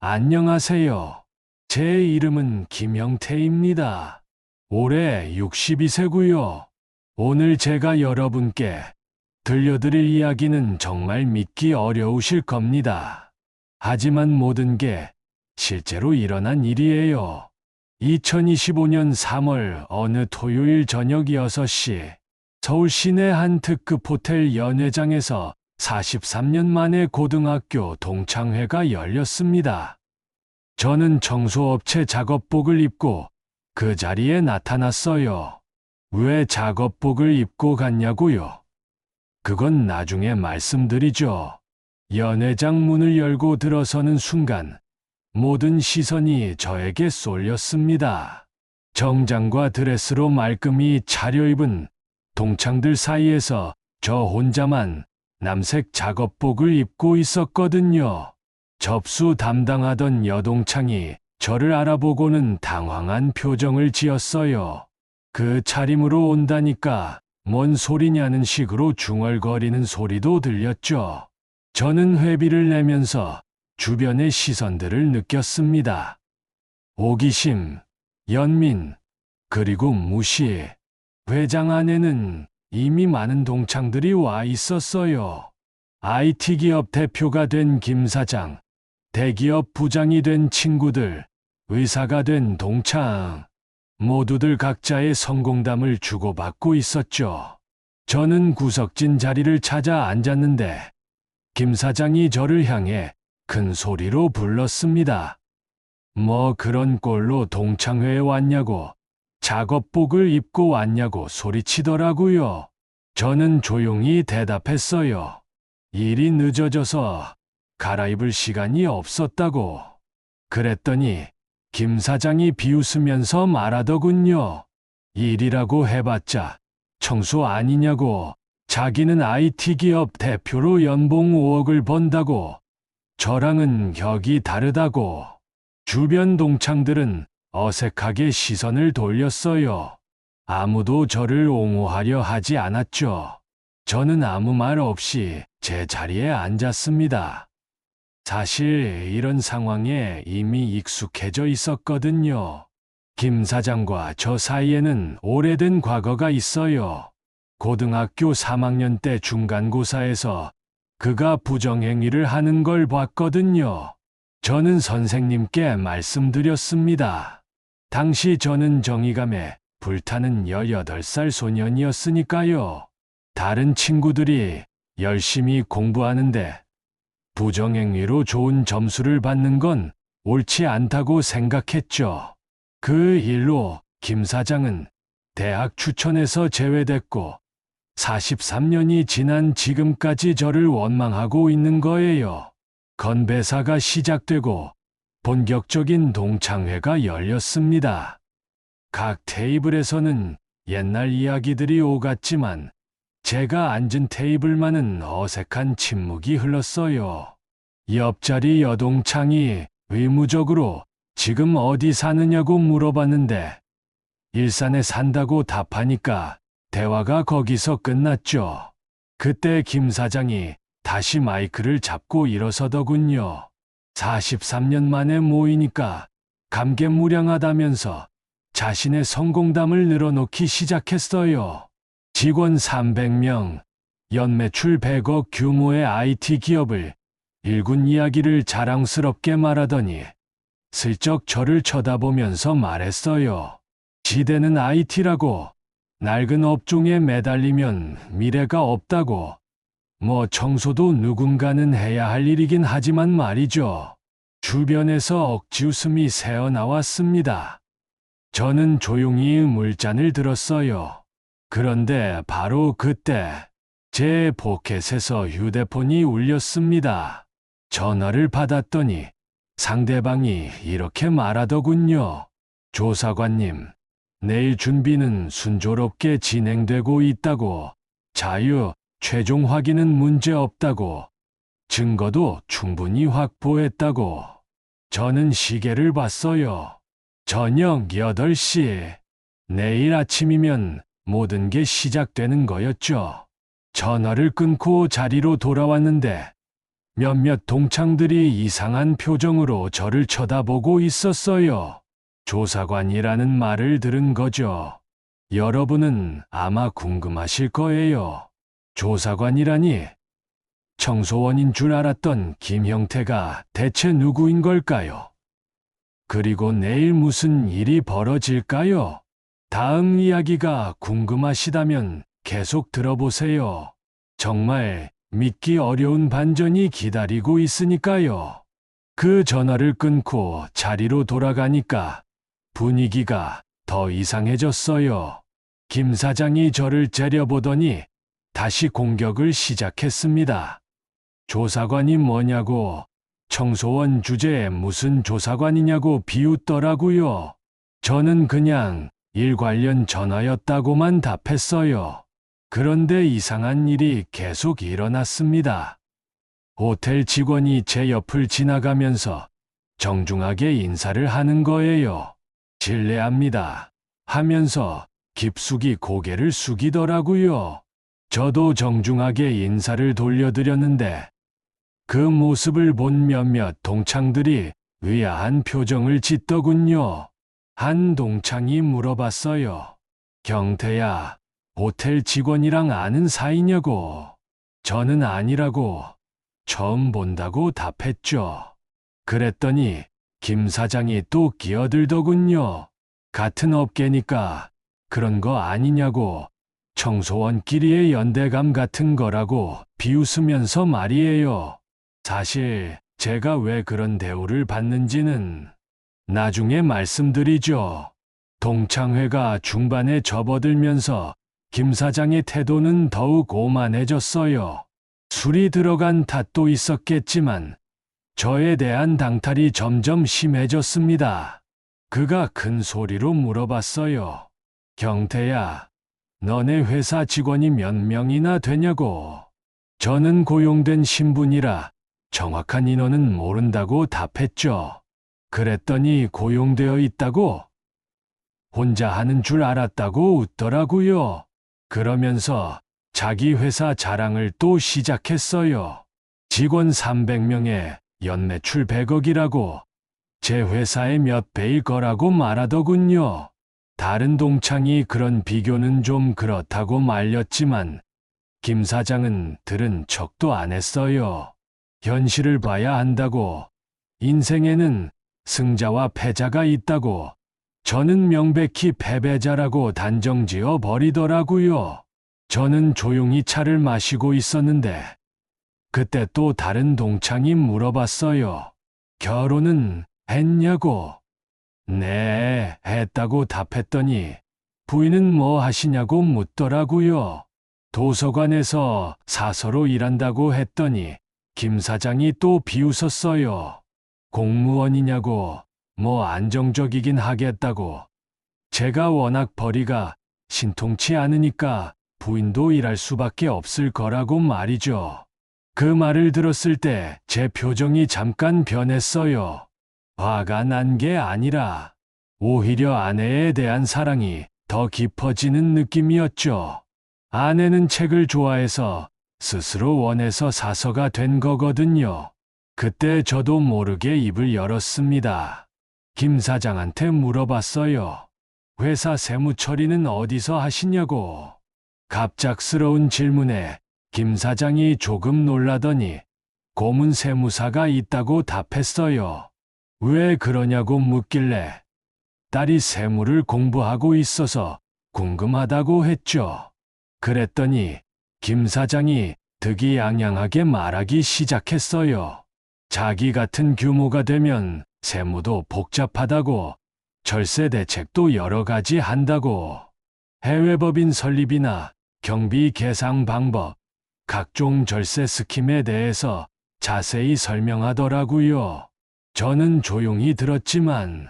안녕하세요. 제 이름은 김형태입니다. 올해 62세고요. 오늘 제가 여러분께 들려드릴 이야기는 정말 믿기 어려우실 겁니다. 하지만 모든 게 실제로 일어난 일이에요. 2025년 3월 어느 토요일 저녁 6시 서울 시내 한 특급 호텔 연회장에서 43년 만에 고등학교 동창회가 열렸습니다. 저는 청소업체 작업복을 입고 그 자리에 나타났어요. 왜 작업복을 입고 갔냐고요? 그건 나중에 말씀드리죠. 연회장 문을 열고 들어서는 순간 모든 시선이 저에게 쏠렸습니다. 정장과 드레스로 말끔히 차려입은 동창들 사이에서 저 혼자만 남색 작업복을 입고 있었거든요. 접수 담당하던 여동창이 저를 알아보고는 당황한 표정을 지었어요. 그 차림으로 온다니까 뭔 소리냐는 식으로 중얼거리는 소리도 들렸죠. 저는 회비를 내면서 주변의 시선들을 느꼈습니다. 호기심, 연민, 그리고 무시. 회장 안에는 이미 많은 동창들이 와 있었어요. IT 기업 대표가 된 김 사장, 대기업 부장이 된 친구들, 의사가 된 동창. 모두들 각자의 성공담을 주고받고 있었죠. 저는 구석진 자리를 찾아 앉았는데 김 사장이 저를 향해 큰 소리로 불렀습니다. 뭐 그런 꼴로 동창회에 왔냐고, 작업복을 입고 왔냐고 소리치더라고요. 저는 조용히 대답했어요. 일이 늦어져서 갈아입을 시간이 없었다고. 그랬더니 김 사장이 비웃으면서 말하더군요. 일이라고 해봤자 청소 아니냐고. 자기는 IT 기업 대표로 연봉 5억을 번다고. 저랑은 격이 다르다고. 주변 동창들은 어색하게 시선을 돌렸어요. 아무도 저를 옹호하려 하지 않았죠. 저는 아무 말 없이 제 자리에 앉았습니다. 사실 이런 상황에 이미 익숙해져 있었거든요. 김 사장과 저 사이에는 오래된 과거가 있어요. 고등학교 3학년 때 중간고사에서 그가 부정행위를 하는 걸 봤거든요. 저는 선생님께 말씀드렸습니다. 당시 저는 정의감에 불타는 18살 소년이었으니까요. 다른 친구들이 열심히 공부하는데 부정행위로 좋은 점수를 받는 건 옳지 않다고 생각했죠. 그 일로 김 사장은 대학 추천에서 제외됐고 43년이 지난 지금까지 저를 원망하고 있는 거예요. 건배사가 시작되고 본격적인 동창회가 열렸습니다. 각 테이블에서는 옛날 이야기들이 오갔지만 제가 앉은 테이블만은 어색한 침묵이 흘렀어요. 옆자리 여동창이 의무적으로 지금 어디 사느냐고 물어봤는데 일산에 산다고 답하니까 대화가 거기서 끝났죠. 그때 김 사장이 다시 마이크를 잡고 일어서더군요. 43년 만에 모이니까 감개무량하다면서 자신의 성공담을 늘어놓기 시작했어요. 직원 300명, 연매출 100억 규모의 IT 기업을 일군 이야기를 자랑스럽게 말하더니 슬쩍 저를 쳐다보면서 말했어요. 지대는 IT라고. 낡은 업종에 매달리면 미래가 없다고. 뭐 청소도 누군가는 해야 할 일이긴 하지만 말이죠. 주변에서 억지 웃음이 새어나왔습니다. 저는 조용히 물잔을 들었어요. 그런데 바로 그때 제 포켓에서 휴대폰이 울렸습니다. 전화를 받았더니 상대방이 이렇게 말하더군요. 조사관님, 내일 준비는 순조롭게 진행되고 있다고. 자유, 최종 확인은 문제 없다고. 증거도 충분히 확보했다고. 저는 시계를 봤어요. 저녁 8시. 내일 아침이면 모든 게 시작되는 거였죠. 전화를 끊고 자리로 돌아왔는데 몇몇 동창들이 이상한 표정으로 저를 쳐다보고 있었어요. 조사관이라는 말을 들은 거죠. 여러분은 아마 궁금하실 거예요. 조사관이라니? 청소원인 줄 알았던 김형태가 대체 누구인 걸까요? 그리고 내일 무슨 일이 벌어질까요? 다음 이야기가 궁금하시다면 계속 들어보세요. 정말 믿기 어려운 반전이 기다리고 있으니까요. 그 전화를 끊고 자리로 돌아가니까 분위기가 더 이상해졌어요. 김 사장이 저를 째려보더니 다시 공격을 시작했습니다. 조사관이 뭐냐고, 청소원 주제에 무슨 조사관이냐고 비웃더라고요. 저는 그냥 일 관련 전화였다고만 답했어요. 그런데 이상한 일이 계속 일어났습니다. 호텔 직원이 제 옆을 지나가면서 정중하게 인사를 하는 거예요. 실례합니다 하면서 깊숙이 고개를 숙이더라고요. 저도 정중하게 인사를 돌려드렸는데 그 모습을 본 몇몇 동창들이 의아한 표정을 짓더군요. 한 동창이 물어봤어요. 경태야, 호텔 직원이랑 아는 사이냐고. 저는 아니라고, 처음 본다고 답했죠. 그랬더니 김 사장이 또 끼어들더군요. 같은 업계니까 그런 거 아니냐고, 청소원끼리의 연대감 같은 거라고 비웃으면서 말이에요. 사실 제가 왜 그런 대우를 받는지는 나중에 말씀드리죠. 동창회가 중반에 접어들면서 김 사장의 태도는 더욱 오만해졌어요. 술이 들어간 탓도 있었겠지만 저에 대한 당탈이 점점 심해졌습니다. 그가 큰 소리로 물어봤어요. 경태야, 너네 회사 직원이 몇 명이나 되냐고. 저는 고용된 신분이라 정확한 인원은 모른다고 답했죠. 그랬더니 고용되어 있다고? 혼자 하는 줄 알았다고 웃더라고요. 그러면서 자기 회사 자랑을 또 시작했어요. 직원 300명에 연매출 100억이라고, 제 회사의 몇 배일 거라고 말하더군요. 다른 동창이 그런 비교는 좀 그렇다고 말렸지만 김 사장은 들은 척도 안 했어요. 현실을 봐야 한다고, 인생에는 승자와 패자가 있다고, 저는 명백히 패배자라고 단정지어 버리더라고요. 저는 조용히 차를 마시고 있었는데 그때 또 다른 동창이 물어봤어요. 결혼은 했냐고. 네, 했다고 답했더니 부인은 뭐 하시냐고 묻더라고요. 도서관에서 사서로 일한다고 했더니 김 사장이 또 비웃었어요. 공무원이냐고, 뭐 안정적이긴 하겠다고. 제가 워낙 벌이가 신통치 않으니까 부인도 일할 수밖에 없을 거라고 말이죠. 그 말을 들었을 때 제 표정이 잠깐 변했어요. 화가 난 게 아니라 오히려 아내에 대한 사랑이 더 깊어지는 느낌이었죠. 아내는 책을 좋아해서 스스로 원해서 사서가 된 거거든요. 그때 저도 모르게 입을 열었습니다. 김 사장한테 물어봤어요. 회사 세무 처리는 어디서 하시냐고. 갑작스러운 질문에 김 사장이 조금 놀라더니 고문 세무사가 있다고 답했어요. 왜 그러냐고 묻길래 딸이 세무를 공부하고 있어서 궁금하다고 했죠. 그랬더니 김 사장이 득이양양하게 말하기 시작했어요. 자기 같은 규모가 되면 세무도 복잡하다고, 절세 대책도 여러 가지 한다고, 해외법인 설립이나 경비 계상 방법, 각종 절세 스킴에 대해서 자세히 설명하더라고요. 저는 조용히 들었지만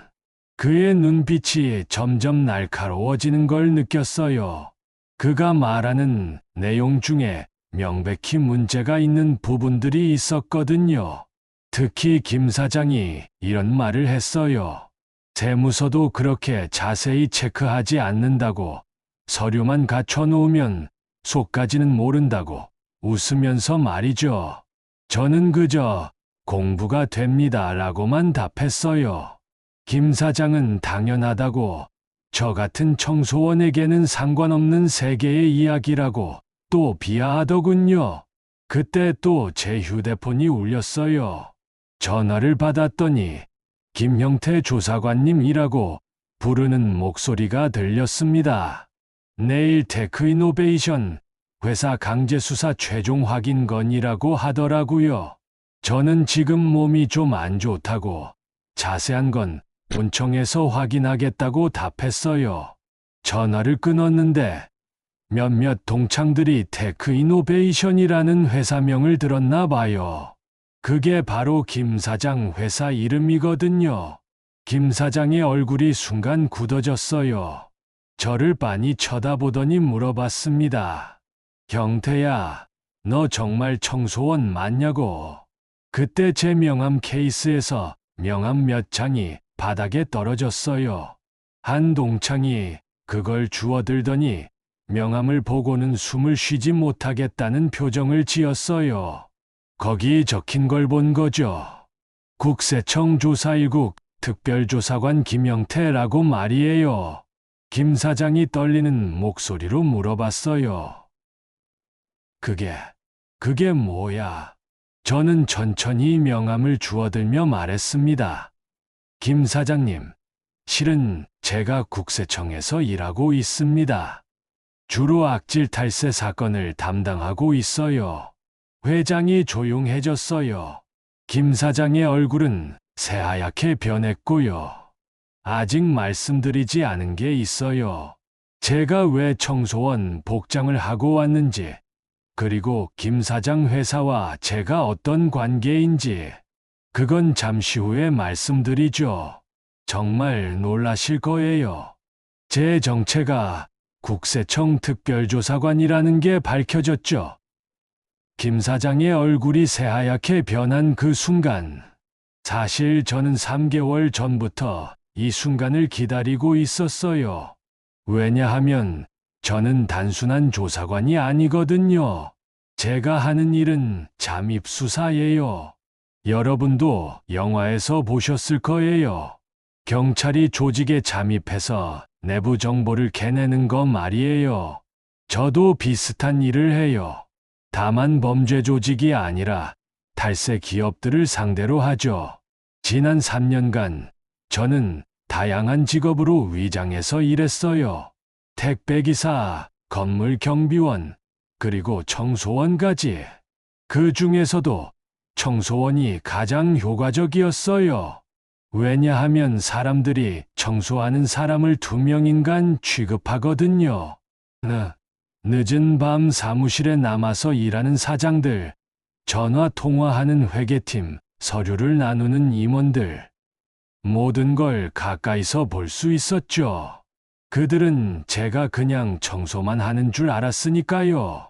그의 눈빛이 점점 날카로워지는 걸 느꼈어요. 그가 말하는 내용 중에 명백히 문제가 있는 부분들이 있었거든요. 특히 김 사장이 이런 말을 했어요. 세무서도 그렇게 자세히 체크하지 않는다고, 서류만 갖춰 놓으면 속까지는 모른다고, 웃으면서 말이죠. 저는 그저 공부가 됩니다라고만 답했어요. 김 사장은 당연하다고, 저 같은 청소원에게는 상관없는 세계의 이야기라고 또 비하하더군요. 그때 또 제 휴대폰이 울렸어요. 전화를 받았더니 김형태 조사관님이라고 부르는 목소리가 들렸습니다. 내일 테크이노베이션 회사 강제수사 최종 확인 건이라고 하더라고요. 저는 지금 몸이 좀 안 좋다고, 자세한 건 본청에서 확인하겠다고 답했어요. 전화를 끊었는데 몇몇 동창들이 테크이노베이션이라는 회사명을 들었나 봐요. 그게 바로 김 사장 회사 이름이거든요. 김 사장의 얼굴이 순간 굳어졌어요. 저를 빤히 쳐다보더니 물어봤습니다. 경태야, 너 정말 청소원 맞냐고. 그때 제 명함 케이스에서 명함 몇 장이 바닥에 떨어졌어요. 한 동창이 그걸 주워들더니 명함을 보고는 숨을 쉬지 못하겠다는 표정을 지었어요. 거기 적힌 걸 본 거죠. 국세청 조사 1국 특별조사관 김영태라고 말이에요. 김 사장이 떨리는 목소리로 물어봤어요. 그게 뭐야? 저는 천천히 명함을 주워들며 말했습니다. 김 사장님, 실은 제가 국세청에서 일하고 있습니다. 주로 악질 탈세 사건을 담당하고 있어요. 회장이 조용해졌어요. 김 사장의 얼굴은 새하얗게 변했고요. 아직 말씀드리지 않은 게 있어요. 제가 왜 청소원 복장을 하고 왔는지, 그리고 김 사장 회사와 제가 어떤 관계인지, 그건 잠시 후에 말씀드리죠. 정말 놀라실 거예요. 제 정체가 국세청 특별조사관이라는 게 밝혀졌죠. 김 사장의 얼굴이 새하얗게 변한 그 순간, 사실 저는 3개월 전부터 이 순간을 기다리고 있었어요. 왜냐하면 저는 단순한 조사관이 아니거든요. 제가 하는 일은 잠입 수사예요. 여러분도 영화에서 보셨을 거예요. 경찰이 조직에 잠입해서 내부 정보를 캐내는 거 말이에요. 저도 비슷한 일을 해요. 다만 범죄 조직이 아니라 탈세 기업들을 상대로 하죠. 지난 3년간 저는 다양한 직업으로 위장해서 일했어요. 택배기사, 건물 경비원, 그리고 청소원까지. 그 중에서도 청소원이 가장 효과적이었어요. 왜냐하면 사람들이 청소하는 사람을 2명인간 취급하거든요. 늦은 밤 사무실에 남아서 일하는 사장들, 전화 통화하는 회계팀, 서류를 나누는 임원들. 모든 걸 가까이서 볼 수 있었죠. 그들은 제가 그냥 청소만 하는 줄 알았으니까요.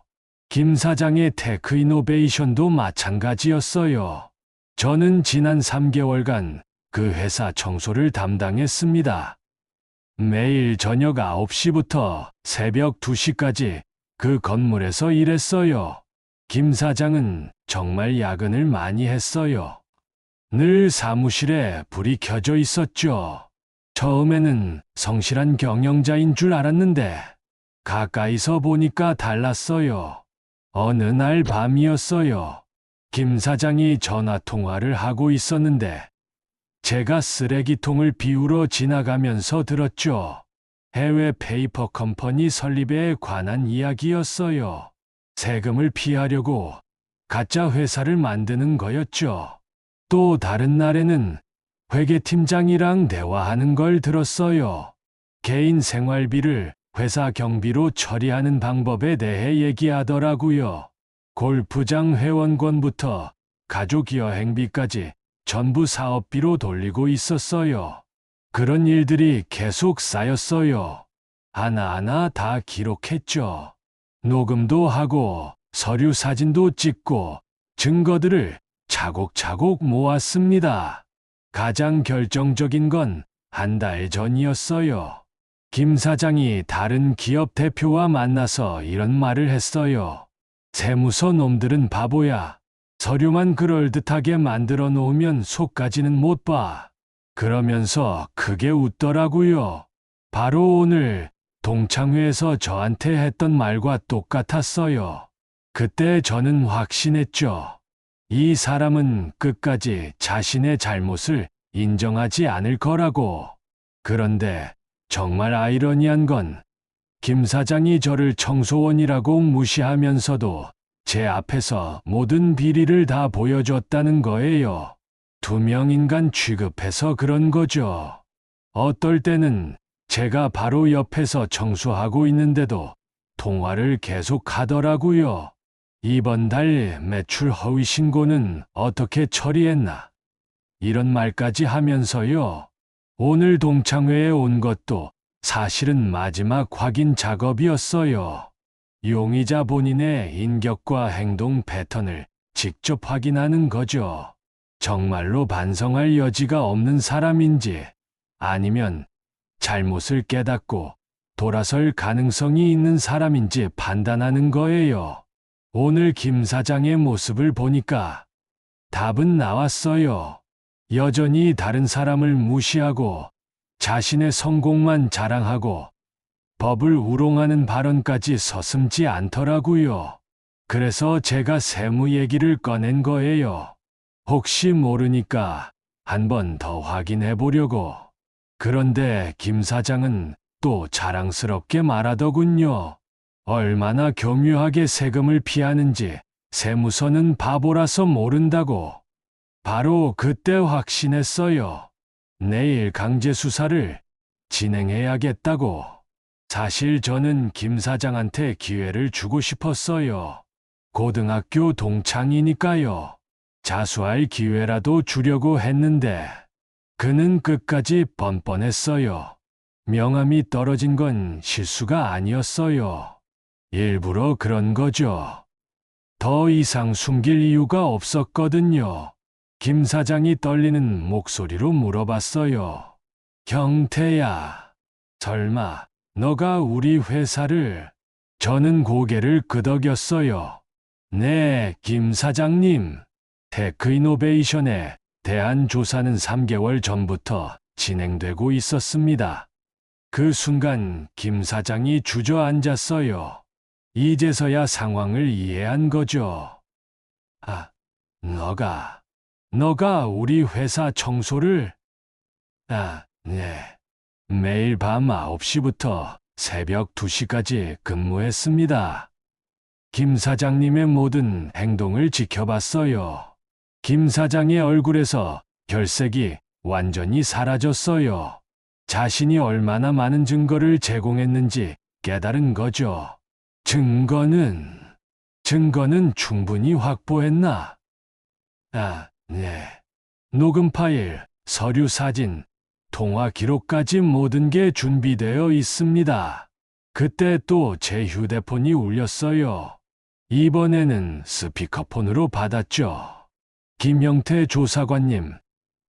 김 사장의 테크이노베이션도 마찬가지였어요. 저는 지난 3개월간 그 회사 청소를 담당했습니다. 매일 저녁 9시부터 새벽 2시까지 그 건물에서 일했어요. 김 사장은 정말 야근을 많이 했어요. 늘 사무실에 불이 켜져 있었죠. 처음에는 성실한 경영자인 줄 알았는데 가까이서 보니까 달랐어요. 어느 날 밤이었어요. 김 사장이 전화 통화를 하고 있었는데 제가 쓰레기통을 비우러 지나가면서 들었죠. 해외 페이퍼 컴퍼니 설립에 관한 이야기였어요. 세금을 피하려고 가짜 회사를 만드는 거였죠. 또 다른 날에는 회계팀장이랑 대화하는 걸 들었어요. 개인 생활비를 회사 경비로 처리하는 방법에 대해 얘기하더라고요. 골프장 회원권부터 가족 여행비까지 전부 사업비로 돌리고 있었어요. 그런 일들이 계속 쌓였어요. 하나하나 다 기록했죠. 녹음도 하고 서류 사진도 찍고 증거들을 차곡차곡 모았습니다. 가장 결정적인 건 한 달 전이었어요. 김 사장이 다른 기업 대표와 만나서 이런 말을 했어요. 세무서 놈들은 바보야. 서류만 그럴듯하게 만들어 놓으면 속까지는 못 봐. 그러면서 크게 웃더라고요. 바로 오늘 동창회에서 저한테 했던 말과 똑같았어요. 그때 저는 확신했죠. 이 사람은 끝까지 자신의 잘못을 인정하지 않을 거라고. 그런데 정말 아이러니한 건 김 사장이 저를 청소원이라고 무시하면서도 제 앞에서 모든 비리를 다 보여줬다는 거예요. 투명인간 취급해서 그런 거죠. 어떨 때는 제가 바로 옆에서 청소하고 있는데도 통화를 계속 하더라고요. 이번 달 매출 허위 신고는 어떻게 처리했나? 이런 말까지 하면서요. 오늘 동창회에 온 것도 사실은 마지막 확인 작업이었어요. 용의자 본인의 인격과 행동 패턴을 직접 확인하는 거죠. 정말로 반성할 여지가 없는 사람인지 아니면 잘못을 깨닫고 돌아설 가능성이 있는 사람인지 판단하는 거예요. 오늘 김 사장의 모습을 보니까 답은 나왔어요. 여전히 다른 사람을 무시하고 자신의 성공만 자랑하고 법을 우롱하는 발언까지 서슴지 않더라고요. 그래서 제가 세무 얘기를 꺼낸 거예요. 혹시 모르니까 한 번 더 확인해 보려고. 그런데 김 사장은 또 자랑스럽게 말하더군요. 얼마나 교묘하게 세금을 피하는지 세무서는 바보라서 모른다고. 바로 그때 확신했어요. 내일 강제 수사를 진행해야겠다고. 사실 저는 김 사장한테 기회를 주고 싶었어요. 고등학교 동창이니까요. 자수할 기회라도 주려고 했는데 그는 끝까지 뻔뻔했어요. 명함이 떨어진 건 실수가 아니었어요. 일부러 그런 거죠. 더 이상 숨길 이유가 없었거든요. 김 사장이 떨리는 목소리로 물어봤어요. 경태야, 설마 너가 우리 회사를... 저는 고개를 끄덕였어요. 네, 김 사장님. 테크이노베이션에 대한 조사는 3개월 전부터 진행되고 있었습니다. 그 순간 김 사장이 주저앉았어요. 이제서야 상황을 이해한 거죠. 아, 너가 우리 회사 청소를? 아, 네. 매일 밤 9시부터 새벽 2시까지 근무했습니다. 김 사장님의 모든 행동을 지켜봤어요. 김 사장의 얼굴에서 결색이 완전히 사라졌어요. 자신이 얼마나 많은 증거를 제공했는지 깨달은 거죠. 증거는 충분히 확보했나? 아, 네. 녹음 파일, 서류 사진, 통화 기록까지 모든 게 준비되어 있습니다. 그때 또 제 휴대폰이 울렸어요. 이번에는 스피커폰으로 받았죠. 김영태 조사관님,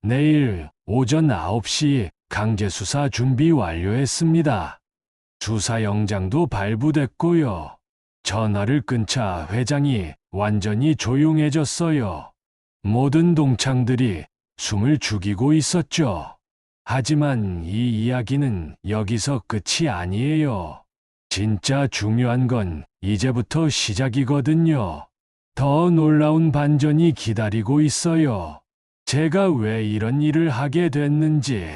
내일 오전 9시 강제수사 준비 완료했습니다. 수사영장도 발부됐고요. 전화를 끊자 회장이 완전히 조용해졌어요. 모든 동창들이 숨을 죽이고 있었죠. 하지만 이 이야기는 여기서 끝이 아니에요. 진짜 중요한 건 이제부터 시작이거든요. 더 놀라운 반전이 기다리고 있어요. 제가 왜 이런 일을 하게 됐는지,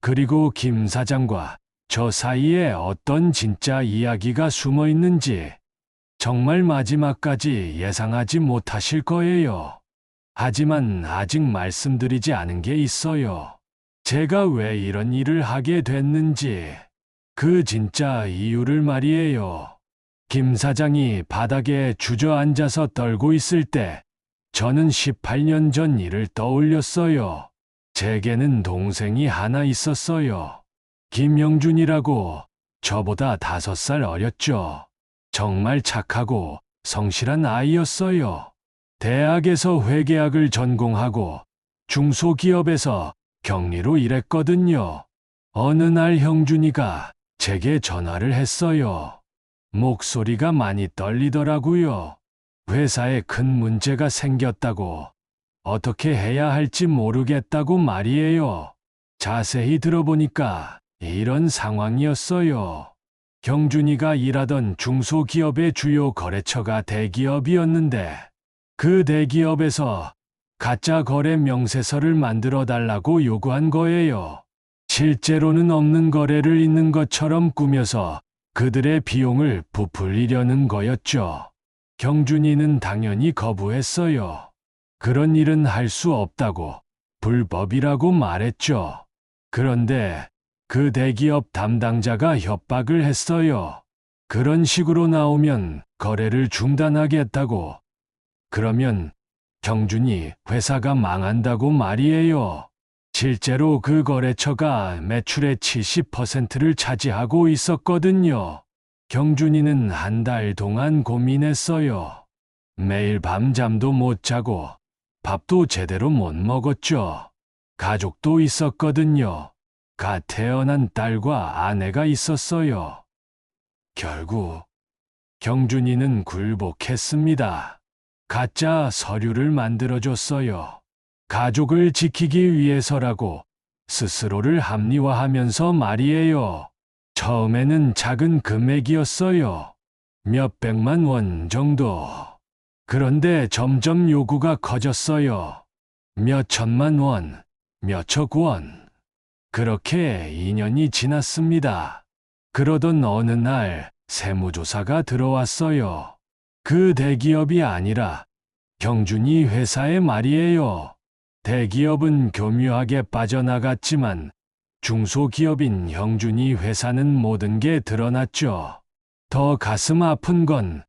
그리고 김 사장과 저 사이에 어떤 진짜 이야기가 숨어 있는지, 정말 마지막까지 예상하지 못하실 거예요. 하지만 아직 말씀드리지 않은 게 있어요. 제가 왜 이런 일을 하게 됐는지, 그 진짜 이유를 말이에요. 김 사장이 바닥에 주저앉아서 떨고 있을 때 저는 18년 전 일을 떠올렸어요. 제게는 동생이 하나 있었어요. 김영준이라고. 저보다 5살 어렸죠. 정말 착하고 성실한 아이였어요. 대학에서 회계학을 전공하고 중소기업에서 경리로 일했거든요. 어느 날 형준이가 제게 전화를 했어요. 목소리가 많이 떨리더라고요. 회사에 큰 문제가 생겼다고 어떻게 해야 할지 모르겠다고 말이에요. 자세히 들어보니까 이런 상황이었어요. 경준이가 일하던 중소기업의 주요 거래처가 대기업이었는데 그 대기업에서 가짜 거래 명세서를 만들어 달라고 요구한 거예요. 실제로는 없는 거래를 있는 것처럼 꾸며서 그들의 비용을 부풀리려는 거였죠. 경준이는 당연히 거부했어요. 그런 일은 할 수 없다고 불법이라고 말했죠. 그런데 그 대기업 담당자가 협박을 했어요. 그런 식으로 나오면 거래를 중단하겠다고. 그러면 경준이 회사가 망한다고 말이에요. 실제로 그 거래처가 매출의 70%를 차지하고 있었거든요. 경준이는 한 달 동안 고민했어요. 매일 밤잠도 못 자고 밥도 제대로 못 먹었죠. 가족도 있었거든요. 갓 태어난 딸과 아내가 있었어요. 결국 경준이는 굴복했습니다. 가짜 서류를 만들어줬어요. 가족을 지키기 위해서라고 스스로를 합리화하면서 말이에요. 처음에는 작은 금액이었어요. 몇백만 원 정도. 그런데 점점 요구가 커졌어요. 몇천만 원, 몇억 원. 그렇게 2년이 지났습니다. 그러던 어느 날 세무조사가 들어왔어요. 그 대기업이 아니라 경준이 회사의 말이에요. 대기업은 교묘하게 빠져나갔지만 중소기업인 경준이 회사는 모든 게 드러났죠. 더 가슴 아픈 건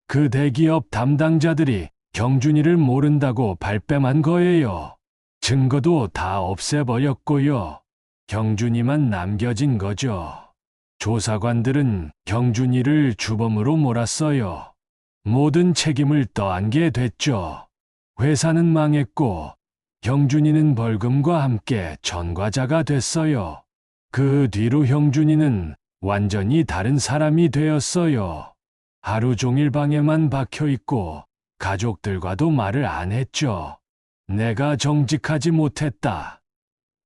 그 대기업 담당자들이 경준이를 모른다고 발뺌한 거예요. 증거도 다 없애버렸고요. 경준이만 남겨진 거죠. 조사관들은 경준이를 주범으로 몰았어요. 모든 책임을 떠안게 됐죠. 회사는 망했고 경준이는 벌금과 함께 전과자가 됐어요. 그 뒤로 경준이는 완전히 다른 사람이 되었어요. 하루 종일 방에만 박혀 있고 가족들과도 말을 안 했죠. 내가 정직하지 못했다.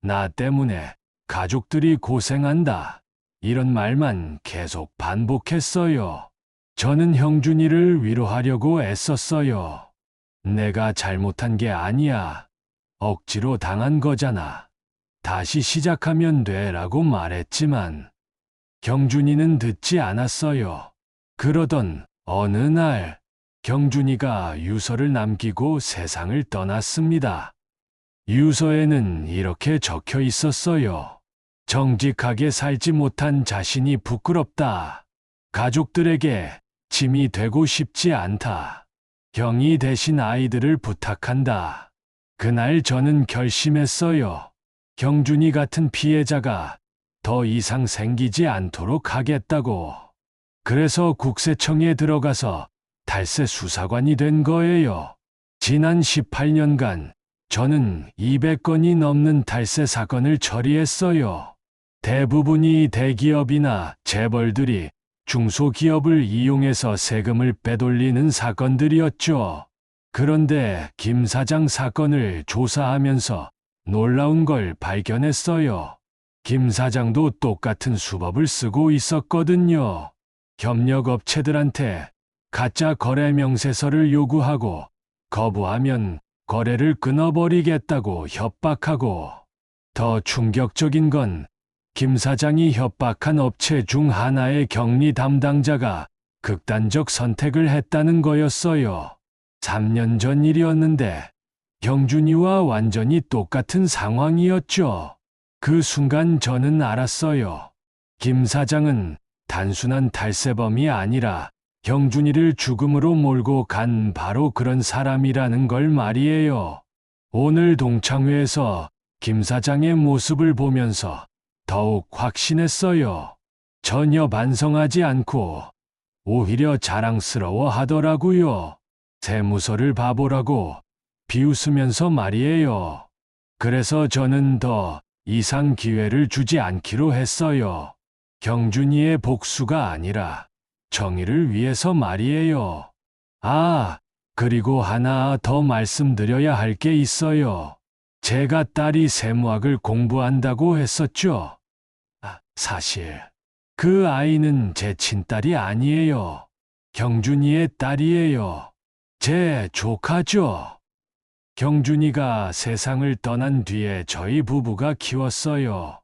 나 때문에 가족들이 고생한다. 이런 말만 계속 반복했어요. 저는 경준이를 위로하려고 애썼어요. 내가 잘못한 게 아니야. 억지로 당한 거잖아. 다시 시작하면 돼라고 말했지만 경준이는 듣지 않았어요. 그러던 어느 날 경준이가 유서를 남기고 세상을 떠났습니다. 유서에는 이렇게 적혀 있었어요. 정직하게 살지 못한 자신이 부끄럽다. 가족들에게 짐이 되고 싶지 않다. 경이 대신 아이들을 부탁한다. 그날 저는 결심했어요. 경준이 같은 피해자가 더 이상 생기지 않도록 하겠다고. 그래서 국세청에 들어가서 탈세 수사관이 된 거예요. 지난 18년간 저는 200건이 넘는 탈세 사건을 처리했어요. 대부분이 대기업이나 재벌들이 중소기업을 이용해서 세금을 빼돌리는 사건들이었죠. 그런데 김 사장 사건을 조사하면서 놀라운 걸 발견했어요. 김 사장도 똑같은 수법을 쓰고 있었거든요. 협력업체들한테 가짜 거래 명세서를 요구하고 거부하면 거래를 끊어버리겠다고 협박하고, 더 충격적인 건 김 사장이 협박한 업체 중 하나의 격리 담당자가 극단적 선택을 했다는 거였어요. 3년 전 일이었는데 경준이와 완전히 똑같은 상황이었죠. 그 순간 저는 알았어요. 김 사장은 단순한 탈세범이 아니라 경준이를 죽음으로 몰고 간 바로 그런 사람이라는 걸 말이에요. 오늘 동창회에서 김 사장의 모습을 보면서 더욱 확신했어요. 전혀 반성하지 않고 오히려 자랑스러워 하더라고요. 세무서를 바보라고 비웃으면서 말이에요. 그래서 저는 더 이상 기회를 주지 않기로 했어요. 경준이의 복수가 아니라 정의를 위해서 말이에요. 아, 그리고 하나 더 말씀드려야 할 게 있어요. 제가 딸이 세무학을 공부한다고 했었죠. 사실 그 아이는 제 친딸이 아니에요. 경준이의 딸이에요. 제 조카죠. 경준이가 세상을 떠난 뒤에 저희 부부가 키웠어요.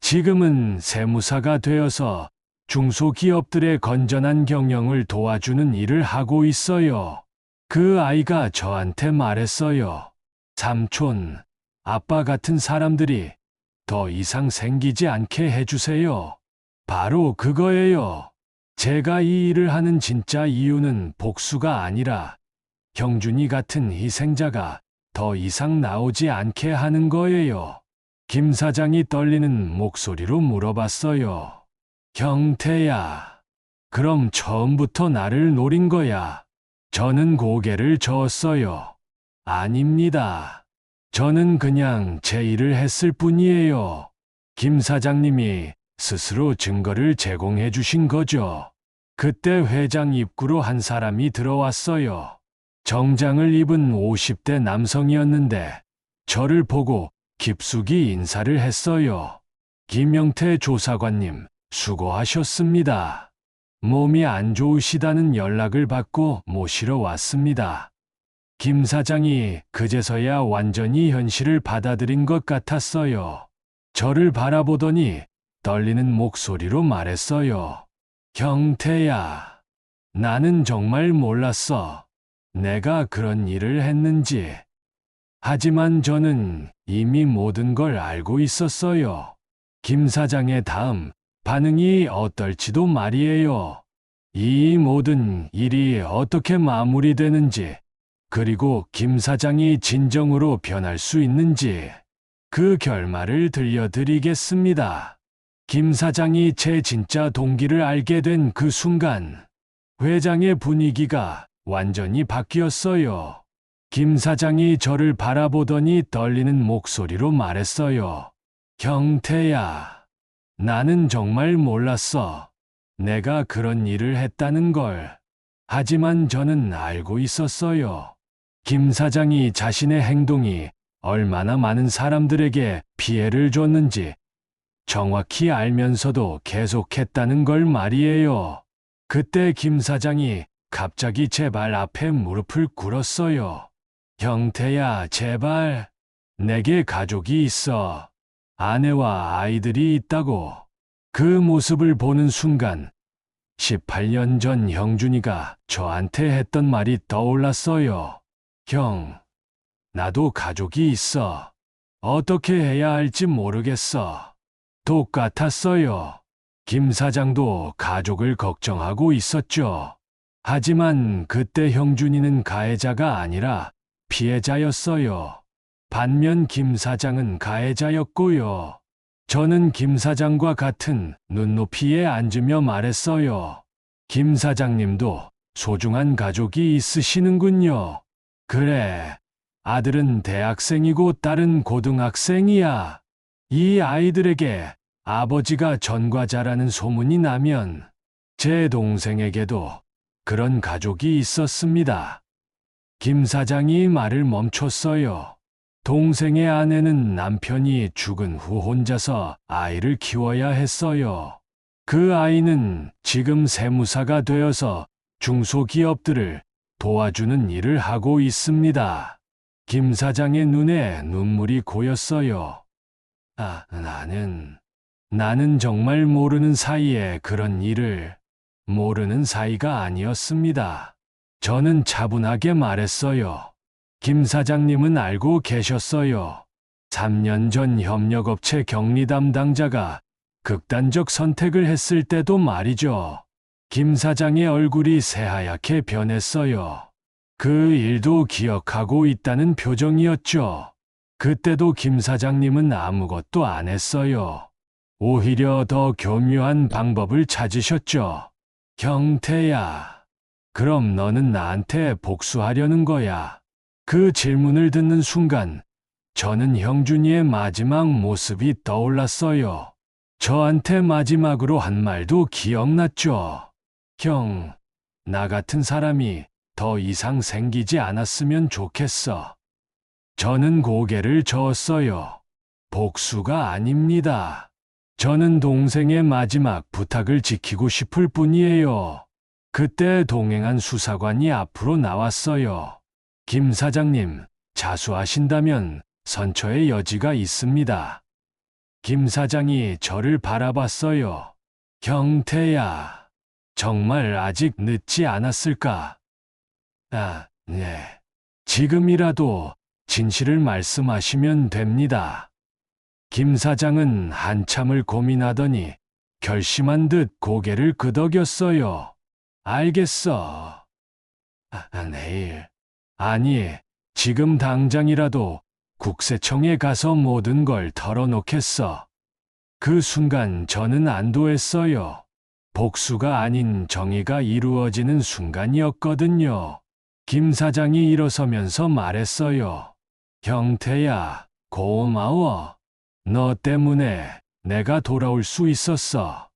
지금은 세무사가 되어서 중소기업들의 건전한 경영을 도와주는 일을 하고 있어요. 그 아이가 저한테 말했어요. 삼촌, 아빠 같은 사람들이 더 이상 생기지 않게 해주세요. 바로 그거예요. 제가 이 일을 하는 진짜 이유는 복수가 아니라 경준이 같은 희생자가 더 이상 나오지 않게 하는 거예요. 김 사장이 떨리는 목소리로 물어봤어요. 경태야, 그럼 처음부터 나를 노린 거야? 저는 고개를 저었어요. 아닙니다. 저는 그냥 제 일을 했을 뿐이에요. 김 사장님이 스스로 증거를 제공해 주신 거죠. 그때 회장 입구로 한 사람이 들어왔어요. 정장을 입은 50대 남성이었는데 저를 보고 깊숙이 인사를 했어요. 김영태 조사관님, 수고하셨습니다. 몸이 안 좋으시다는 연락을 받고 모시러 왔습니다. 김 사장이 그제서야 완전히 현실을 받아들인 것 같았어요. 저를 바라보더니 떨리는 목소리로 말했어요. 경태야, 나는 정말 몰랐어. 내가 그런 일을 했는지. 하지만 저는 이미 모든 걸 알고 있었어요. 김 사장의 다음 반응이 어떨지도 말이에요. 이 모든 일이 어떻게 마무리되는지, 그리고 김 사장이 진정으로 변할 수 있는지, 그 결말을 들려드리겠습니다. 김 사장이 제 진짜 동기를 알게 된 그 순간, 회장의 분위기가 완전히 바뀌었어요. 김 사장이 저를 바라보더니 떨리는 목소리로 말했어요. 경태야, 나는 정말 몰랐어. 내가 그런 일을 했다는 걸. 하지만 저는 알고 있었어요. 김 사장이 자신의 행동이 얼마나 많은 사람들에게 피해를 줬는지 정확히 알면서도 계속했다는 걸 말이에요. 그때 김 사장이 갑자기 제 발 앞에 무릎을 꿇었어요. 경태야, 제발. 내게 가족이 있어. 아내와 아이들이 있다고. 그 모습을 보는 순간 18년 전 형준이가 저한테 했던 말이 떠올랐어요. 형, 나도 가족이 있어. 어떻게 해야 할지 모르겠어. 똑같았어요. 김 사장도 가족을 걱정하고 있었죠. 하지만 그때 형준이는 가해자가 아니라 피해자였어요. 반면 김 사장은 가해자였고요. 저는 김 사장과 같은 눈높이에 앉으며 말했어요. 김 사장님도 소중한 가족이 있으시는군요. 그래, 아들은 대학생이고 딸은 고등학생이야. 이 아이들에게 아버지가 전과자라는 소문이 나면 제 동생에게도 그런 가족이 있었습니다. 김 사장이 말을 멈췄어요. 동생의 아내는 남편이 죽은 후 혼자서 아이를 키워야 했어요. 그 아이는 지금 세무사가 되어서 중소기업들을 도와주는 일을 하고 있습니다. 김 사장의 눈에 눈물이 고였어요. 나는 정말 모르는 사이에 그런 일을, 모르는 사이가 아니었습니다. 저는 차분하게 말했어요. 김 사장님은 알고 계셨어요. 3년 전 협력업체 격리 담당자가 극단적 선택을 했을 때도 말이죠. 김 사장의 얼굴이 새하얗게 변했어요. 그 일도 기억하고 있다는 표정이었죠. 그때도 김 사장님은 아무것도 안 했어요. 오히려 더 교묘한 방법을 찾으셨죠. 경태야, 그럼 너는 나한테 복수하려는 거야? 그 질문을 듣는 순간 저는 형준이의 마지막 모습이 떠올랐어요. 저한테 마지막으로 한 말도 기억났죠. 형, 나 같은 사람이 더 이상 생기지 않았으면 좋겠어. 저는 고개를 저었어요. 복수가 아닙니다. 저는 동생의 마지막 부탁을 지키고 싶을 뿐이에요. 그때 동행한 수사관이 앞으로 나왔어요. 김 사장님, 자수하신다면 선처의 여지가 있습니다. 김 사장이 저를 바라봤어요. 경태야, 정말 아직 늦지 않았을까? 네. 지금이라도 진실을 말씀하시면 됩니다. 김 사장은 한참을 고민하더니 결심한 듯 고개를 끄덕였어요. 알겠어. 내일. 아니, 지금 당장이라도 국세청에 가서 모든 걸 털어놓겠어. 그 순간 저는 안도했어요. 복수가 아닌 정의가 이루어지는 순간이었거든요. 김 사장이 일어서면서 말했어요. 경태야, 고마워. 너 때문에 내가 돌아올 수 있었어.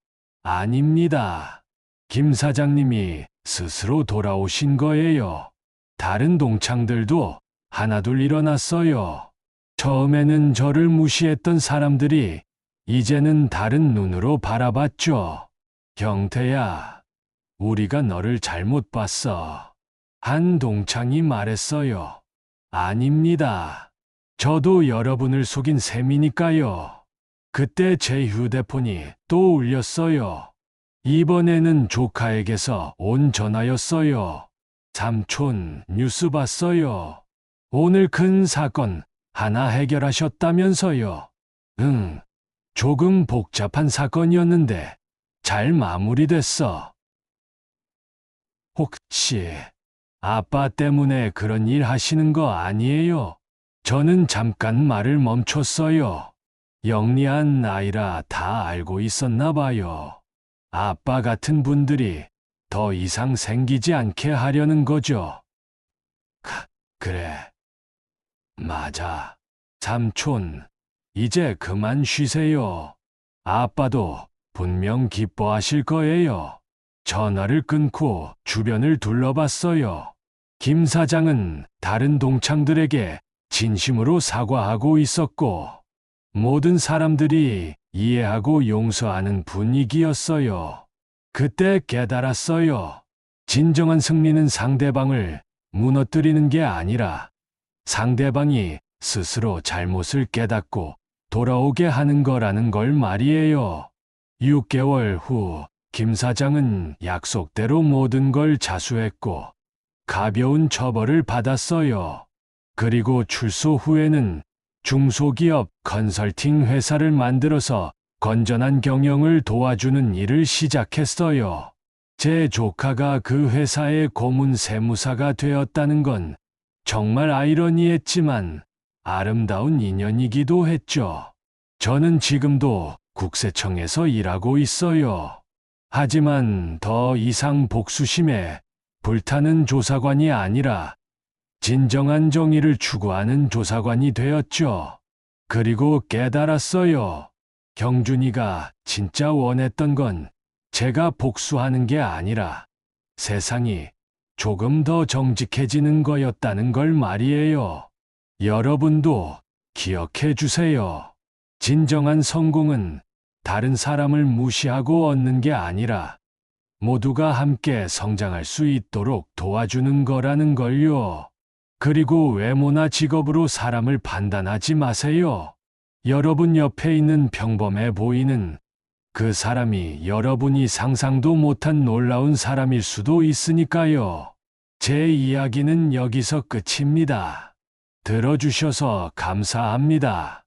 아닙니다. 김 사장님이 스스로 돌아오신 거예요. 다른 동창들도 하나둘 일어났어요. 처음에는 저를 무시했던 사람들이 이제는 다른 눈으로 바라봤죠. 경태야, 우리가 너를 잘못 봤어. 한 동창이 말했어요. 아닙니다. 저도 여러분을 속인 셈이니까요. 그때 제 휴대폰이 또 울렸어요. 이번에는 조카에게서 온 전화였어요. 삼촌, 뉴스 봤어요. 오늘 큰 사건 하나 해결하셨다면서요. 응, 조금 복잡한 사건이었는데 잘 마무리됐어. 혹시 아빠 때문에 그런 일 하시는 거 아니에요? 저는 잠깐 말을 멈췄어요. 영리한 아이라 다 알고 있었나 봐요. 아빠 같은 분들이 더 이상 생기지 않게 하려는 거죠. 그래. 맞아. 삼촌, 이제 그만 쉬세요. 아빠도 분명 기뻐하실 거예요. 전화를 끊고 주변을 둘러봤어요. 김 사장은 다른 동창들에게 진심으로 사과하고 있었고, 모든 사람들이 이해하고 용서하는 분위기였어요. 그때 깨달았어요. 진정한 승리는 상대방을 무너뜨리는 게 아니라 상대방이 스스로 잘못을 깨닫고 돌아오게 하는 거라는 걸 말이에요. 6개월 후 김 사장은 약속대로 모든 걸 자수했고 가벼운 처벌을 받았어요. 그리고 출소 후에는 중소기업 컨설팅 회사를 만들어서 건전한 경영을 도와주는 일을 시작했어요. 제 조카가 그 회사의 고문 세무사가 되었다는 건 정말 아이러니했지만 아름다운 인연이기도 했죠. 저는 지금도 국세청에서 일하고 있어요. 하지만 더 이상 복수심에 불타는 조사관이 아니라 진정한 정의를 추구하는 조사관이 되었죠. 그리고 깨달았어요. 경준이가 진짜 원했던 건 제가 복수하는 게 아니라 세상이 조금 더 정직해지는 거였다는 걸 말이에요. 여러분도 기억해 주세요. 진정한 성공은 다른 사람을 무시하고 얻는 게 아니라 모두가 함께 성장할 수 있도록 도와주는 거라는 걸요. 그리고 외모나 직업으로 사람을 판단하지 마세요. 여러분 옆에 있는 평범해 보이는 그 사람이 여러분이 상상도 못한 놀라운 사람일 수도 있으니까요. 제 이야기는 여기서 끝입니다. 들어주셔서 감사합니다.